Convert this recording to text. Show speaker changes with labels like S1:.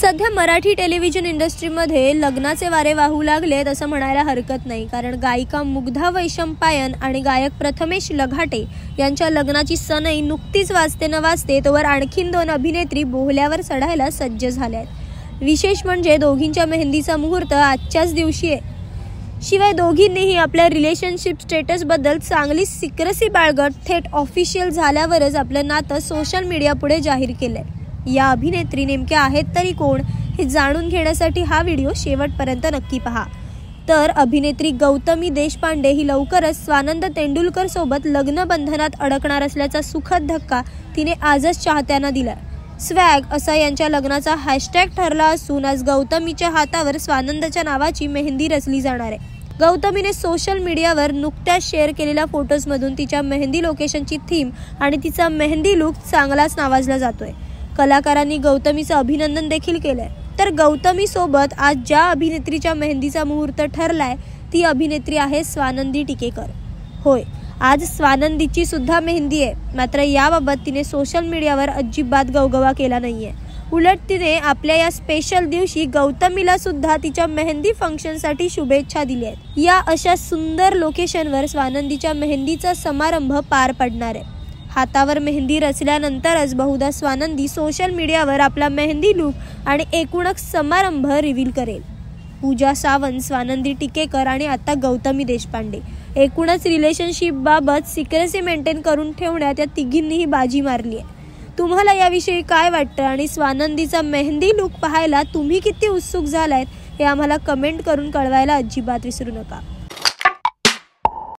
S1: सध्या मराठी टेलिव्हिजन इंडस्ट्रीमध्ये लग्नाचे वारे वाहू लागलेत असं म्हणायला हरकत नाही, कारण गायिका मुग्धा वैशंपायन आणि गायक प्रथमेश लघाटे यांच्या लग्नाची सनई नुकतीच वाजते न वाजते तोवर आणखीन दोन अभिनेत्री बोहल्यावर चढायला सज्ज झाल्या आहेत। विशेष म्हणजे दोघींच्या मेहंदीचा मुहूर्त आजच्याच दिवशी आहे। शिवाय दोघींनीही आपल्या रिलेशनशिप स्टेटसबद्दल चांगली सिक्रेसी बाळगत थेट ऑफिशियल झाल्यावरच आपलं नातं सोशल मीडिया पुढे जाहीर केलंय। या अभिनेत्री नेमक्या आहेत तरी कोण हे जाणून घेण्यासाठी हा व्हिडिओ शेवटपर्यंत नक्की पहा। तर अभिनेत्री गौतमी देशपांडे ही लवकरच स्वानंद तेंडुलकर सोबत लग्न बंधनात अडकणार असल्याचा सुखद धक्का तिने आजच चाहत्यांना दिला। स्वॅग असा यांच्या लग्नाचा हॅशटॅग ठरला असून आज गौतमीच्या हातावर स्वानंदच्या नावाची मेहंदी रचली जाणार आहे। गौतमीने सोशल मीडियावर नुकत्याच शेअर केलेल्या फोटोजमधून तिच्या मेहंदी लोकेशनची थीम आणि तिचा मेहंदी लुक चांगलाच नावाजला जातोय। कलाकारांनी गौतमीचं अभिनंदन देखील केलंय। तर गौतमी सोबत आज ज्या अभिनेत्रीच्या मेहंदीचा मुहूर्त ठरलाय ती अभिनेत्री आहे स्वानंदी टिकेकर। होय, आज स्वानंदीची सुद्धा मेहंदी आहे, मात्र याबाबत तिने सोशल मीडियावर अजिबात गवगवा केला नाहीये। उलट तिने आपल्या या स्पेशल दिवशी गौतमीला सुद्धा तिच्या मेहंदी फंक्शनसाठी शुभेच्छा दिल्या आहेत। या अशा सुंदर लोकेशनवर स्वानंदीच्या मेहंदीचा समारंभ पार पडणार आहे। हातावर मेहंदी रचल्यानंतरच बहुधा स्वानंदी सोशल मीडियावर आपला मेहंदी लुक आणि एकूणच समारंभ रिव्हील करेल। पूजा सावंत, स्वानंदी टिकेकर आणि आता गौतमी देशपांडे एकूणच रिलेशनशिप बाबत सिक्रेसी मेंटेन करून ठेवण्यात या तिघींनीही बाजी मारली आहे। तुम्हाला याविषयी काय वाटतं आणि स्वानंदीचा मेहंदी लुक पाहायला तुम्ही किती उत्सुक झालात हे आम्हाला कमेंट करून कळवायला अजिबात विसरू नका।